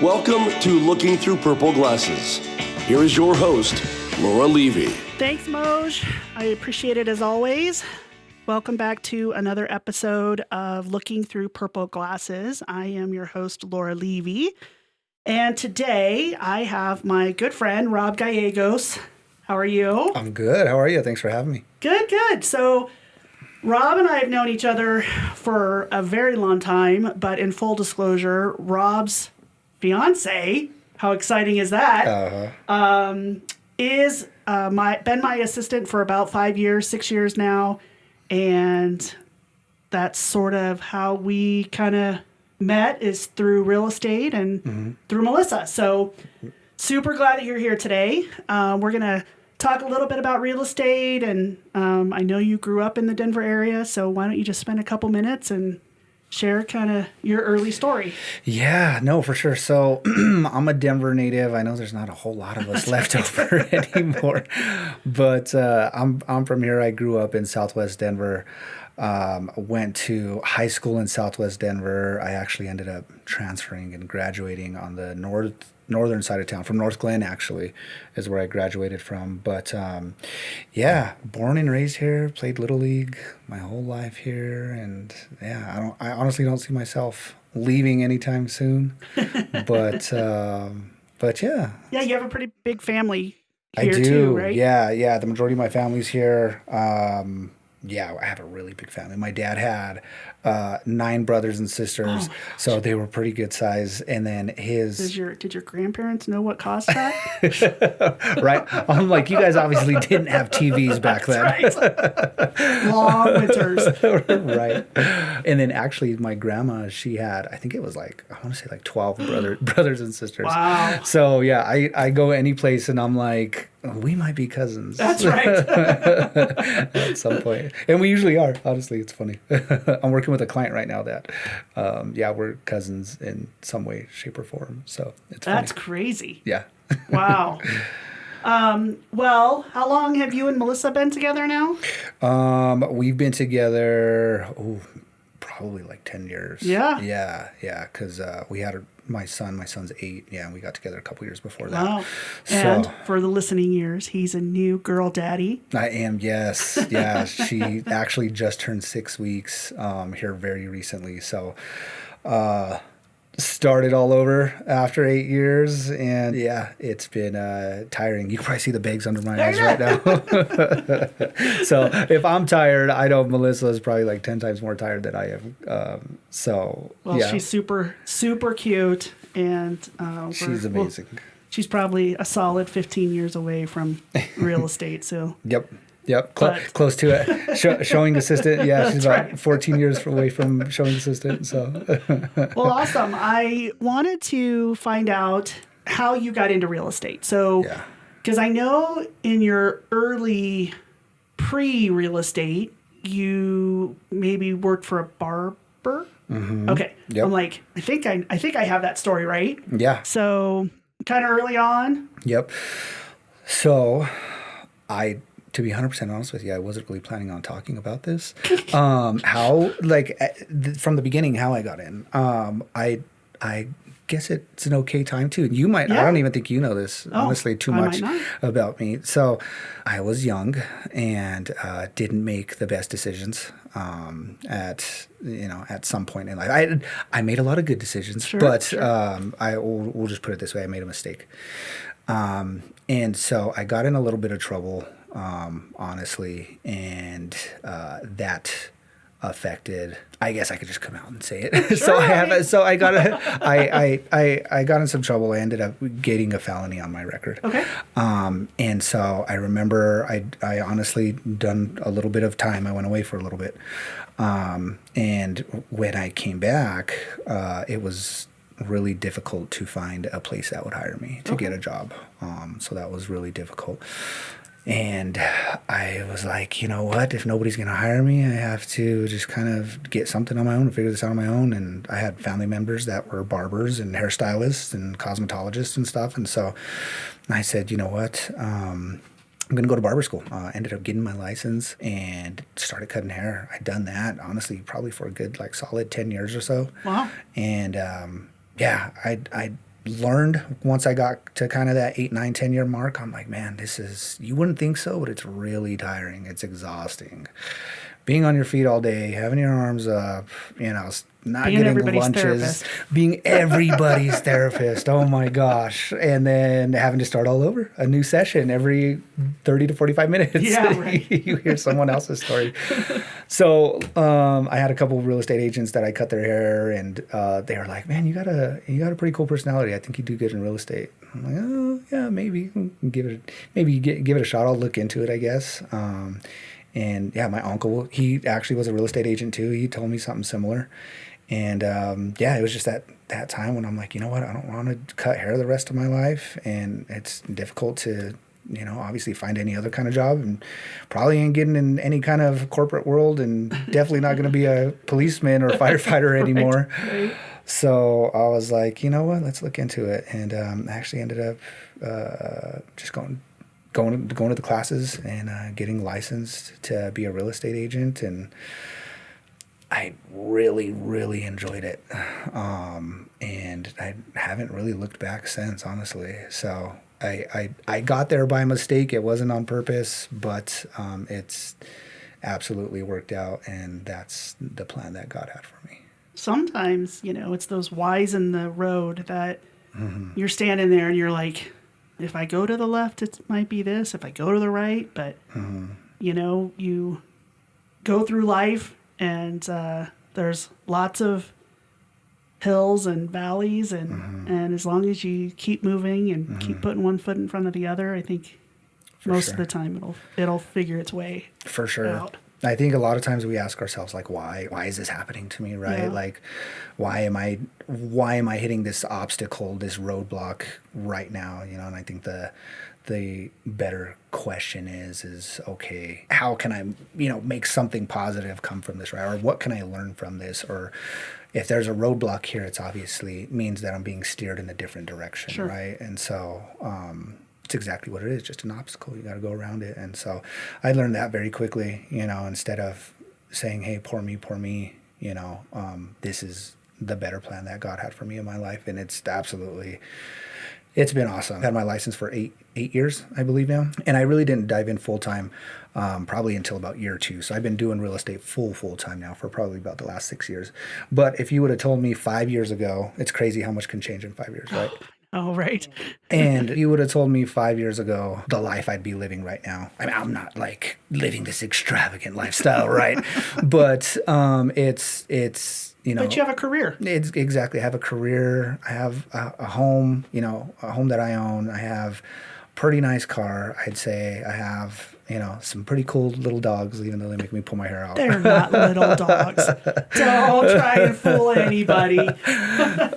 Welcome to Looking Thru Purple Glasses. Here is your host, Laura Levy. Thanks, Moj. I appreciate it as always. Welcome back to another episode of Looking Thru Purple Glasses. I am your host, Laura Levy. And today I have my good friend, Rob Gallegos. How are you? I'm good. How are you? Thanks for having me. Good. So Rob and I have known each other for a very long time, but in full disclosure, Rob's fiance, how exciting is that? Is been my assistant for about 6 years now, and that's sort of how we kind of met, is through real estate and through Melissa. So super glad that you're here today. We're gonna talk a little bit about real estate, and I know you grew up in the Denver area, so why don't you just spend a couple minutes and share kind of your early story. Yeah, no, for sure. So I'm a Denver native. I know there's not a whole lot of us left over anymore, but I'm from here. I grew up in Southwest Denver. Went to high school in Southwest Denver. I actually ended up transferring and graduating on the northern side of town, from North Glen, actually, is where I graduated from. But yeah, born and raised here, played Little League my whole life here, and yeah, I honestly don't see myself leaving anytime soon. But yeah. Yeah, you have a pretty big family here I do. too, right? Yeah. The majority of my family's here. Yeah, I have a really big family. My dad had 9 brothers and sisters, so they were pretty good size. And then Did your grandparents know what caused that? Right? I'm like, you guys obviously didn't have TVs back then. Right. Long winters. Right. And then actually my grandma, she had, I think it was I want to say 12 brothers and sisters. Wow. So yeah, I go any place and I'm like, we might be cousins. That's right. At some point. And we usually are. Honestly, it's funny. I'm working with a client right now that, we're cousins in some way, shape, or form. So it's That's funny. crazy. Yeah. Wow. Well, how long have you and Melissa been together now? We've been together, probably 10 years. Yeah. Yeah. Because we had my son's 8. Yeah, and we got together a couple years before that. Wow. And for the listening ears, he's a new girl daddy. I am, yes. Yeah, she actually just turned 6 weeks here very recently. So started all over after 8 years. And yeah, it's been tiring. You can probably see the bags under my eyes right now. So if I'm tired, I know Melissa is probably 10 times more tired than I am. Yeah. She's super, super cute. And she's amazing. She's probably a solid 15 years away from real estate. So Yep. Close to it. Showing assistant. Yeah, she's about 14 years away from showing assistant. So, well, awesome. I wanted to find out how you got into real estate. So, because I know in your early pre-real estate, you maybe worked for a barber. Mm-hmm. Okay. Yep. I'm like, I think I have that story right. Yeah. So, kind of early on. Yep. So, to be 100% honest with you, I wasn't really planning on talking about this. From the beginning, how I got in. I guess it's an okay time too. You might. Yeah. I don't even think you know this honestly too much about me. So, I was young and didn't make the best decisions. At some point in life, I made a lot of good decisions, but we'll just put it this way: I made a mistake. And so I got in a little bit of trouble. Honestly, and that affected. I guess I could just come out and say it. I got in some trouble. I ended up getting a felony on my record. Okay. And so I remember I honestly done a little bit of time. I went away for a little bit, and when I came back, it was really difficult to find a place that would hire me to get a job. So that was really difficult. And I was like, you know what? If nobody's going to hire me, I have to just kind of get something on my own and figure this out on my own. And I had family members that were barbers and hairstylists and cosmetologists and stuff. And so I said, you know what? I'm going to go to barber school. Ended up getting my license and started cutting hair. I'd done that, honestly, probably for a good, solid 10 years or so. Wow. And, I learned once I got to kind of that 8, 9, 10 year mark. I'm like, man, you wouldn't think so, but it's really tiring. It's exhausting. Being on your feet all day, having your arms up, not being getting everybody's lunches, therapist. being everybody's therapist. Oh my gosh. And then having to start all over, a new session every 30 to 45 minutes. Yeah, right. You hear someone else's story. So I had a couple of real estate agents that I cut their hair, and they were like, man, you got a pretty cool personality. I think you do good in real estate. I'm like, oh yeah, maybe give it a shot. I'll look into it, I guess. And yeah, my uncle, he actually was a real estate agent too. He told me something similar. And it was just that time when I'm like, you know what, I don't want to cut hair the rest of my life. And it's difficult to, obviously find any other kind of job, and probably ain't getting in any kind of corporate world, and definitely not going to be a policeman or firefighter anymore. Right. So I was like, you know what, let's look into it. And I actually ended up just going to the classes and getting licensed to be a real estate agent, and I really, really enjoyed it. And I haven't really looked back since, honestly. So I got there by mistake. It wasn't on purpose, but it's absolutely worked out, and that's the plan that God had for me. Sometimes, it's those Ys in the road that you're standing there and you're like, if I go to the left, it might be this. If I go to the right, but, you go through life, and there's lots of hills and valleys, and as long as you keep moving and keep putting one foot in front of the other, I think most of the time it'll figure its way For sure. out. I think a lot of times we ask ourselves, like, why is this happening to me, right? Yeah. Like, why am I hitting this obstacle, this roadblock right now? And I think the better question is okay, how can I, make something positive come from this, right? Or what can I learn from this? Or if there's a roadblock here, it's obviously means that I'm being steered in a different direction, Sure. right? And so, it's exactly what it is, just an obstacle. You got to go around it. And so I learned that very quickly, instead of saying, hey, poor me, this is the better plan that God had for me in my life. And it's been awesome. I had my license for eight years, I believe now. And I really didn't dive in full time, probably until about year 2. So I've been doing real estate full time now for probably about the last 6 years. But if you would have told me 5 years ago, it's crazy how much can change in 5 years, right? Oh, right. And you would have told me 5 years ago the life I'd be living right now. I mean, I'm not like living this extravagant lifestyle, right? But it's But you have a career. It's exactly. I have a career. I have a home. A home that I own. I have a pretty nice car. I'd say I have some pretty cool little dogs, even though they make me pull my hair out. They're not little dogs. Don't try and fool anybody. You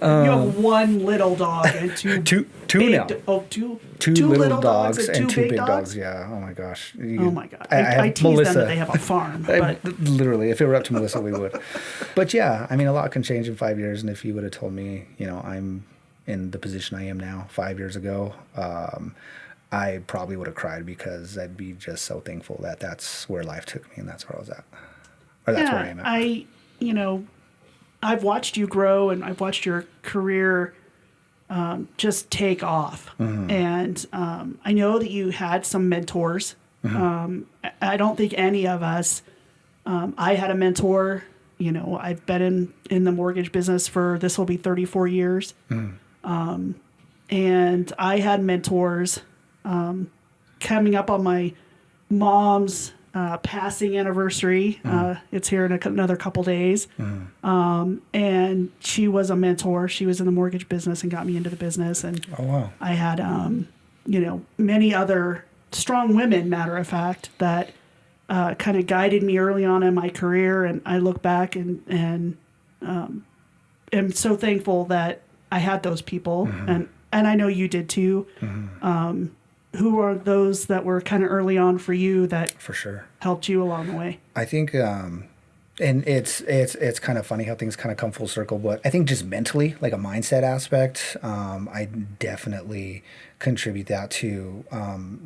have one little dog and two big now. Two little dogs and two big big dogs? dogs. Yeah. Oh my gosh. Oh my God. I I tease Melissa. them that they have a farm. But Literally, if it were up to Melissa, we would. But yeah, I mean, a lot can change in 5 years. And if you would have told me, I'm in the position I am now 5 years ago, I probably would have cried, because I'd be just so thankful that that's where life took me, and that's where I was at. Or that's where I am at. I've watched you grow, and I've watched your career just take off. And I know that you had some mentors. I don't think any of us, I had a mentor. I've been in the mortgage business this will be 34 years. And I had mentors coming up on my mom's passing anniversary. It's here in another couple days. And she was a mentor. She was in the mortgage business and got me into the business. And Oh, wow. I had, many other strong women, matter of fact, that kind of guided me early on in my career. And I look back and am so thankful that I had those people. And I know you did too. Who are those that were kind of early on for you that For sure. helped you along the way? I think, and it's kind of funny how things kind of come full circle, but I think just mentally, like a mindset aspect, I definitely contribute that to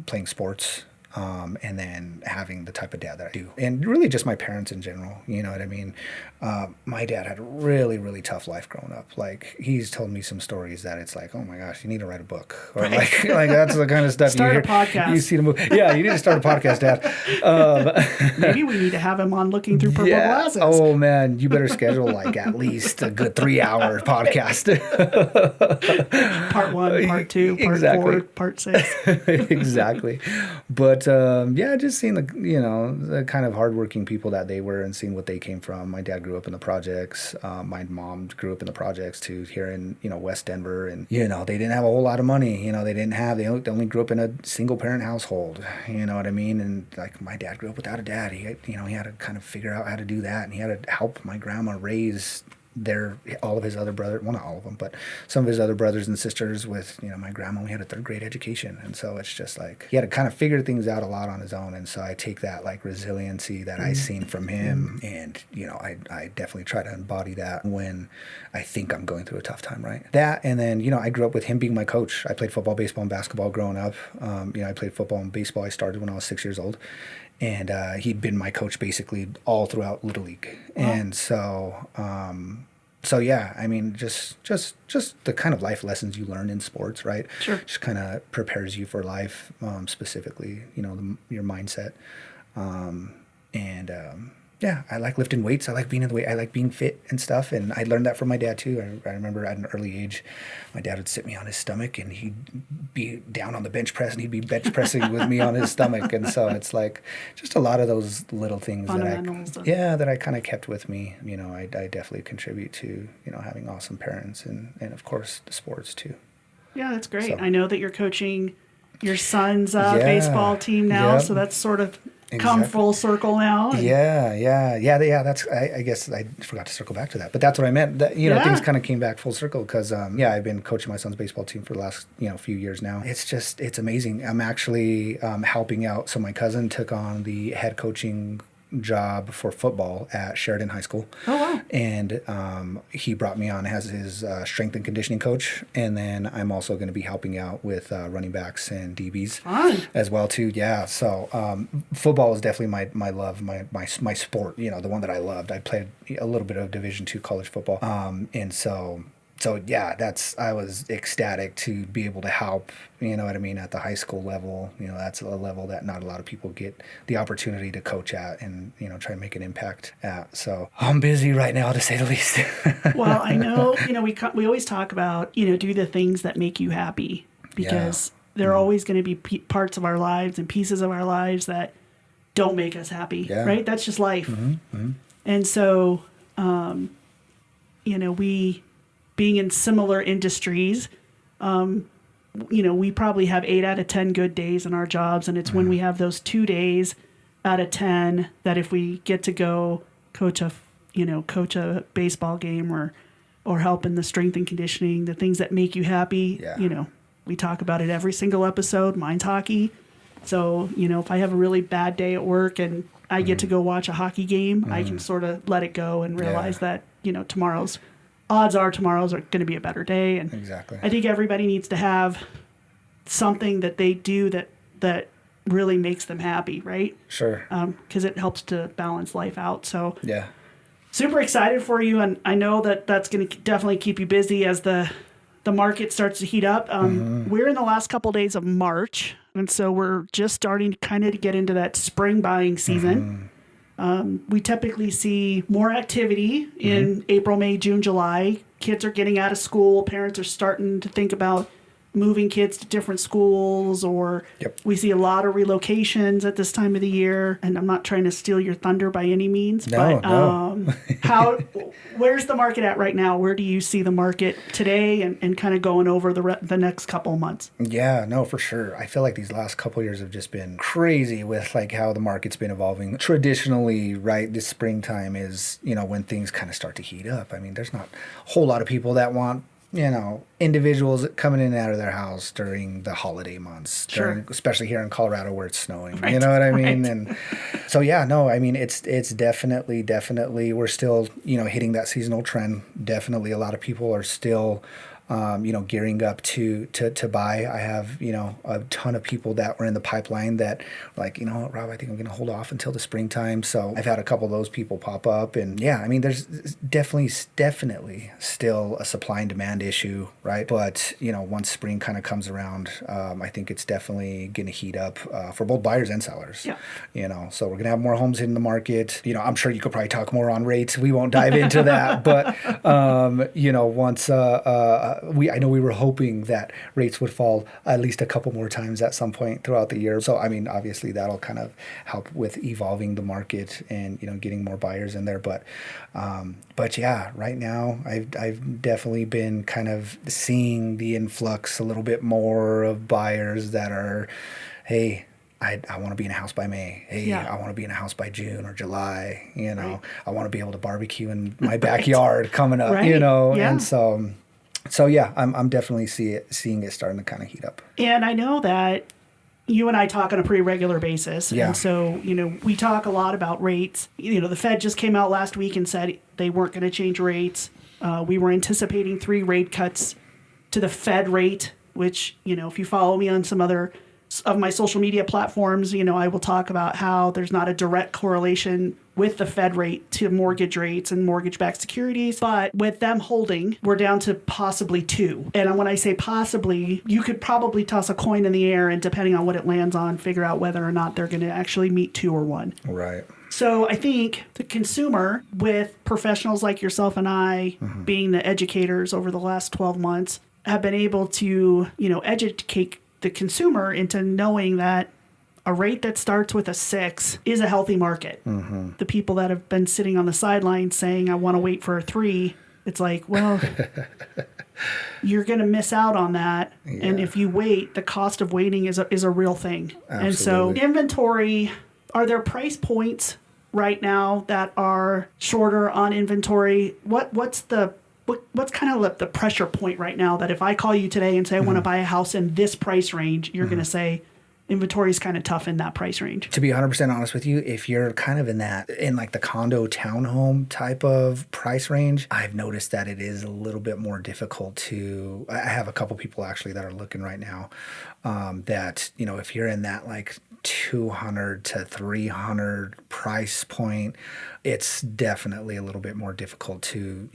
playing sports. and then having the type of dad that I do. And really just my parents in general, you know what I mean? My dad had a really, really tough life growing up. Like, he's told me some stories that it's like, oh my gosh, you need to write a book. Or like that's the kind of stuff Start you a podcast. You see the movie. Yeah, you need to start a podcast, Dad. Maybe we need to have him on Looking Through Purple Glasses. Oh man, you better schedule like at least a good 3-hour podcast. Part 1, Part 2, Part 4, Part 6. Exactly. But yeah, just seeing the kind of hardworking people that they were and seeing what they came from. My dad grew up in the projects. My mom grew up in the projects too, here in West Denver, and they didn't have a whole lot of money. They only grew up in a single parent household. You know what I mean? And like, my dad grew up without a dad. He had to kind of figure out how to do that, and he had to help my grandma raise all of his other brothers, well, not all of them, but some of his other brothers and sisters with, my grandma. We had a 3rd grade education. And so it's just like, he had to kind of figure things out a lot on his own. And so I take that like resiliency that I seen from him, and, I definitely try to embody that when I think I'm going through a tough time, right? That, and then, I grew up with him being my coach. I played football, baseball, and basketball growing up. I played football and baseball. I started when I was 6 years old. And he'd been my coach basically all throughout Little League. Wow. And so yeah, I mean, just the kind of life lessons you learn in sports, right? Sure. Just kind of prepares you for life, specifically, your mindset. Yeah, I like lifting weights. I like being in the weight. I like being fit and stuff. And I learned that from my dad too. I remember at an early age, my dad would sit me on his stomach, and he'd be down on the bench press, and he'd be bench pressing with me on his stomach. And so it's like just a lot of those little things that I kind of kept with me. I definitely contribute to, having awesome parents and of course the sports too. Yeah, that's great. So, I know that you're coaching your son's baseball team now. Yep. So that's sort of come full circle now. Yeah. That's, I guess I forgot to circle back to that, but that's what I meant. That, things kind of came back full circle because, I've been coaching my son's baseball team for the last, few years now. It's amazing. I'm actually helping out. So my cousin took on the head coaching job for football at Sheridan High School. Oh, wow. And he brought me on as his strength and conditioning coach. And then I'm also going to be helping out with running backs and DBs as well too. Yeah. So football is definitely my love, my sport, the one that I loved. I played a little bit of Division II college football. And so yeah, I was ecstatic to be able to help, at the high school level. That's a level that not a lot of people get the opportunity to coach at and, try and make an impact at. So I'm busy right now, to say the least. Well, I know, we always talk about, do the things that make you happy, because there are always going to be parts of our lives and pieces of our lives that don't make us happy, right? That's just life. Mm-hmm. And so, we, being in similar industries, we probably have 8 out of 10 good days in our jobs. And it's when we have those 2 days out of 10 that if we get to go coach a baseball game or help in the strength and conditioning, the things that make you happy, we talk about it every single episode. Mine's hockey. So, if I have a really bad day at work and I get to go watch a hockey game, I can sort of let it go and realize that, tomorrow's are going to be a better day. And exactly. I think everybody needs to have something that they do that really makes them happy, right? Sure. Because it helps to balance life out. So yeah, super excited for you. And I know that's going to definitely keep you busy as the market starts to heat up. We're in the last couple of days of March. And so we're just starting to get into that spring buying season. We typically see more activity in April, May, June, July. Kids are getting out of school. Parents are starting to think about moving kids to different schools, or we see a lot of relocations at this time of the year. And I'm not trying to steal your thunder by any means, where's the market at right now? Where do you see the market today and kind of going over the next couple of months? Yeah, no, for sure. I feel like these last couple of years have just been crazy with like how the market's been evolving. Traditionally, right, this springtime is, when things kind of start to heat up. I mean, there's not a whole lot of people that want individuals coming in and out of their house during the holiday months, especially here in Colorado where it's snowing, you know what I mean? Right. And so, it's definitely, we're still, hitting that seasonal trend. Definitely a lot of people are still gearing up to buy. I have, a ton of people that were in the pipeline that were like, Rob, I think I'm going to hold off until the springtime. So I've had a couple of those people pop up. And yeah, I mean, there's definitely still a supply and demand issue, right? But, once spring kind of comes around, I think it's definitely going to heat up for both buyers and sellers. Yeah. So we're going to have more homes in the market. I'm sure you could probably talk more on rates. We won't dive into that. But, once I know we were hoping that rates would fall at least a couple more times at some point throughout the year. So, I mean, obviously that'll kind of help with evolving the market and, getting more buyers in there. But yeah, right now I've definitely been kind of seeing the influx a little bit more of buyers that are, hey, I want to be in a house by May. Hey, I want to be in a house by June or July. Right. I want to be able to barbecue in my backyard coming up, Right. Yeah. And so yeah, I'm definitely seeing it starting to kind of heat up. And I know that you and I talk on a pretty regular basis. Yeah. And so, we talk a lot about rates. The Fed just came out last week and said they weren't going to change rates. We were anticipating 3 rate cuts to the Fed rate, which, if you follow me on some other of my social media platforms, I will talk about how there's not a direct correlation with the Fed rate to mortgage rates and mortgage-backed securities. But with them holding, we're down to possibly 2. And when I say possibly, you could probably toss a coin in the air and depending on what it lands on, figure out whether or not they're going to actually meet 2 or 1. Right. So I think the consumer, with professionals like yourself and I being the educators over the last 12 months, have been able to, educate the consumer into knowing that a rate that starts with a 6 is a healthy market. The people that have been sitting on the sidelines saying, I want to wait for a 3, it's like, well, you're going to miss out on that. Yeah. And if you wait, the cost of waiting is a real thing. Absolutely. And so inventory, are there price points right now that are shorter on inventory? What's kind of the pressure point right now that if I call you today and say I want to buy a house in this price range, you're going to say inventory is kind of tough in that price range? To be 100% honest with you, if you're kind of in like the condo townhome type of price range, I've noticed that it is a little bit more difficult to. I have a couple people actually that are looking right now that, if you're in that like 200 to 300 price point, it's definitely a little bit more difficult to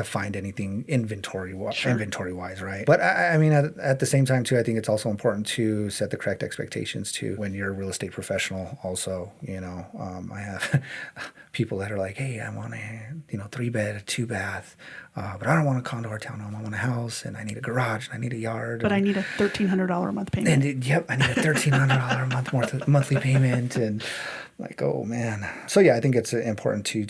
find anything inventory wise, right? But I mean, at the same time too, I think it's also important to set the correct expectations too when you're a real estate professional. Also, I have people that are like, hey, I want a 3-bed, 2-bath, but I don't want a condo or townhome. I want a house, and I need a garage, and I need a yard. But I need a $1,300 a month payment. I need a $1,300 a month monthly payment, and like, oh man. So yeah, I think it's important to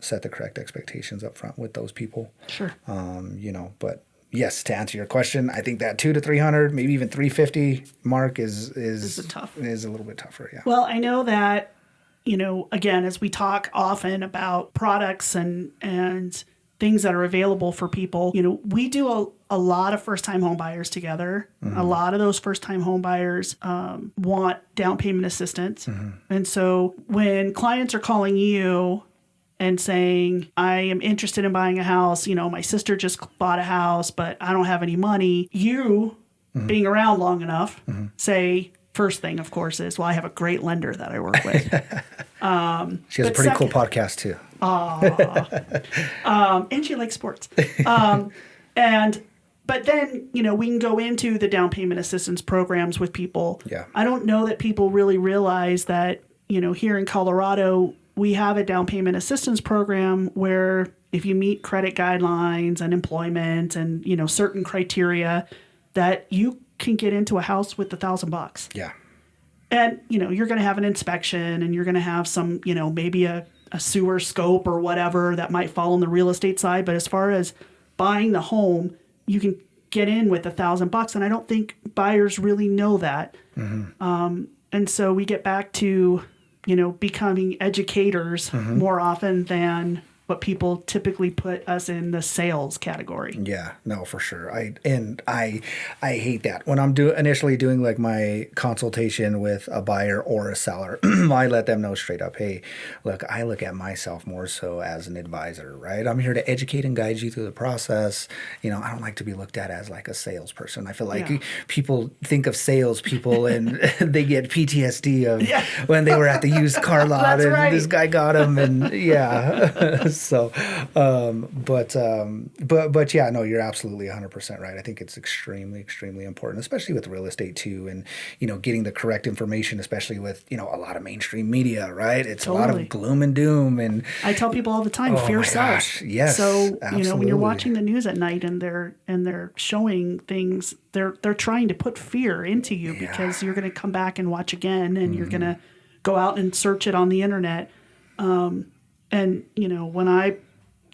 set the correct expectations up front with those people. Sure. But yes, to answer your question, I think that 200 to 300, maybe even 350 mark is a little bit tougher. Yeah. Well, I know that, again, as we talk often about products and things that are available for people, we do a lot of first-time home buyers together. A lot of those first-time home buyers want down payment assistance. And so when clients are calling you and saying, I am interested in buying a house, my sister just bought a house, but I don't have any money, you, being around long enough, say, first thing, of course, is, well, I have a great lender that I work with. She has a pretty cool podcast, too. And she likes sports. But then, we can go into the down payment assistance programs with people. Yeah. I don't know that people really realize that, here in Colorado, we have a down payment assistance program where if you meet credit guidelines and employment and, certain criteria, that you can get into a house with $1,000. Yeah. And, you're going to have an inspection and you're going to have some, maybe a sewer scope or whatever that might fall on the real estate side. But as far as buying the home, you can get in with $1,000. And I don't think buyers really know that. And so we get back to, becoming educators more often than what people typically put us in the sales category. Yeah, no, for sure. I hate that. When I'm initially doing like my consultation with a buyer or a seller, I let them know straight up, hey, look, I look at myself more so as an advisor, right? I'm here to educate and guide you through the process. You know, I don't like to be looked at as like a salesperson. I feel like people think of salespeople and they get PTSD of when they were at the used car lot and this guy got them, and so, but yeah, no, you're absolutely 100% right. I think it's extremely, extremely important, especially with real estate too, and getting the correct information, especially with a lot of mainstream media, right? It's a lot of gloom and doom, and I tell people all the time, fear sells. Yes, so absolutely. When you're watching the news at night and they're showing things, they're trying to put fear into you because you're going to come back and watch again, and you're going to go out and search it on the internet. And, when I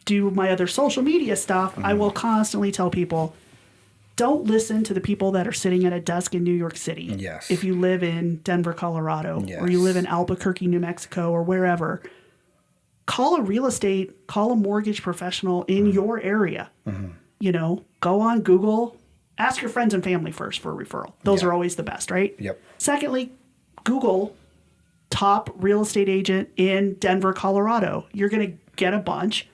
do my other social media stuff, I will constantly tell people, don't listen to the people that are sitting at a desk in New York City. Yes. If you live in Denver, Colorado, or you live in Albuquerque, New Mexico, or wherever, call a mortgage professional in your area. Go on Google, ask your friends and family first for a referral. Those are always the best, right? Yep. Secondly, Google top real estate agent in Denver, Colorado. You're going to get a bunch.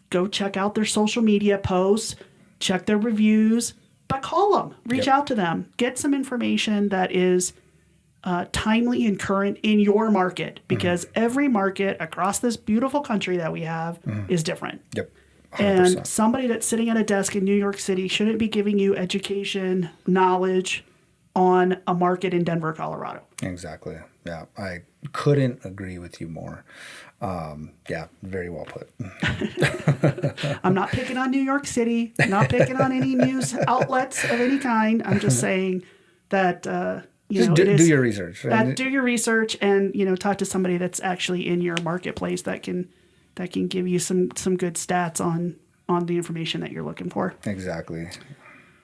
Go check out their social media posts, check their reviews, but call them, reach out to them, get some information that is timely and current in your market, because every market across this beautiful country that we have is different. Yep. 100%. And somebody that's sitting at a desk in New York City shouldn't be giving you education, knowledge on a market in Denver, Colorado. Exactly. Yeah, I couldn't agree with you more. Very well put. I'm not picking on New York City, not picking on any news outlets of any kind. I'm just saying that, do your research. Right? Do your research and, talk to somebody that's actually in your marketplace that can give you some good stats on the information that you're looking for. Exactly.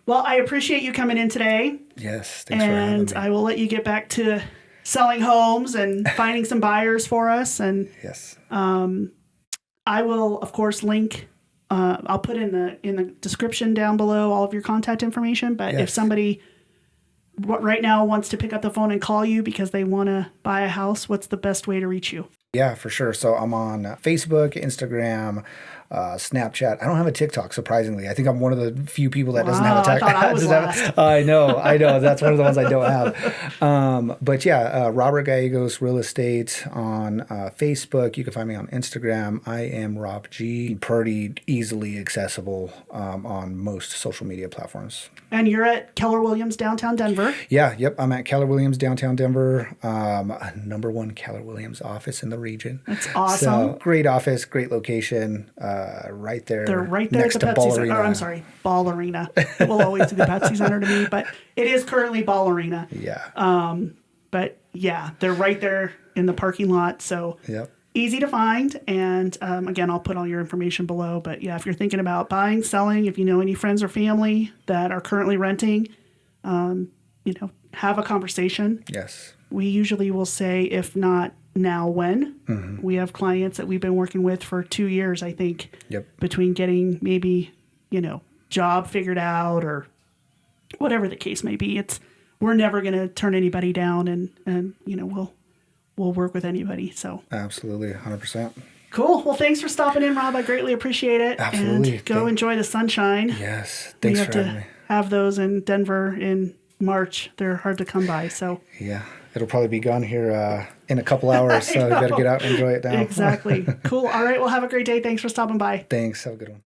Well, I appreciate you coming in today. Yes, thanks for having me. And I will let you get back to selling homes and finding some buyers for us. And yes, I will, of course, link. I'll put in the description down below all of your contact information. But if somebody right now wants to pick up the phone and call you because they want to buy a house, what's the best way to reach you? Yeah, for sure. So I'm on Facebook, Instagram, Snapchat. I don't have a TikTok, surprisingly. I think I'm one of the few people that doesn't have a TikTok. I thought I was last. I know. That's one of the ones I don't have. But yeah, Robert Gallegos Real Estate on Facebook. You can find me on Instagram. I am Rob G. Pretty easily accessible on most social media platforms. And you're at Keller Williams, downtown Denver. Yeah, yep. I'm at Keller Williams, downtown Denver. Number one Keller Williams office in the region. That's awesome. So great office, great location. Right there. They're right there next at the to Pepsi Ball Center. Arena. I'm sorry, Ball Arena. It will always be the Pepsi Center to me, but it is currently Ball Arena. Yeah. But yeah, they're right there in the parking lot. So easy to find. And again, I'll put all your information below. But yeah, if you're thinking about buying, selling, if you know any friends or family that are currently renting, have a conversation. Yes. We usually will say, if not now, when. We have clients that we've been working with for 2 years, I think, between getting maybe, job figured out or whatever the case may be. We're never going to turn anybody down, and we'll work with anybody. So absolutely, 100%. Cool. Well, thanks for stopping in, Rob. I greatly appreciate it. Absolutely. And go enjoy the sunshine. Yes. Thanks for having me. Have those in Denver in March. They're hard to come by. So yeah. It'll probably be gone here in a couple hours, so you better get out and enjoy it now. Exactly. Cool. All right. Well, have a great day. Thanks for stopping by. Thanks. Have a good one.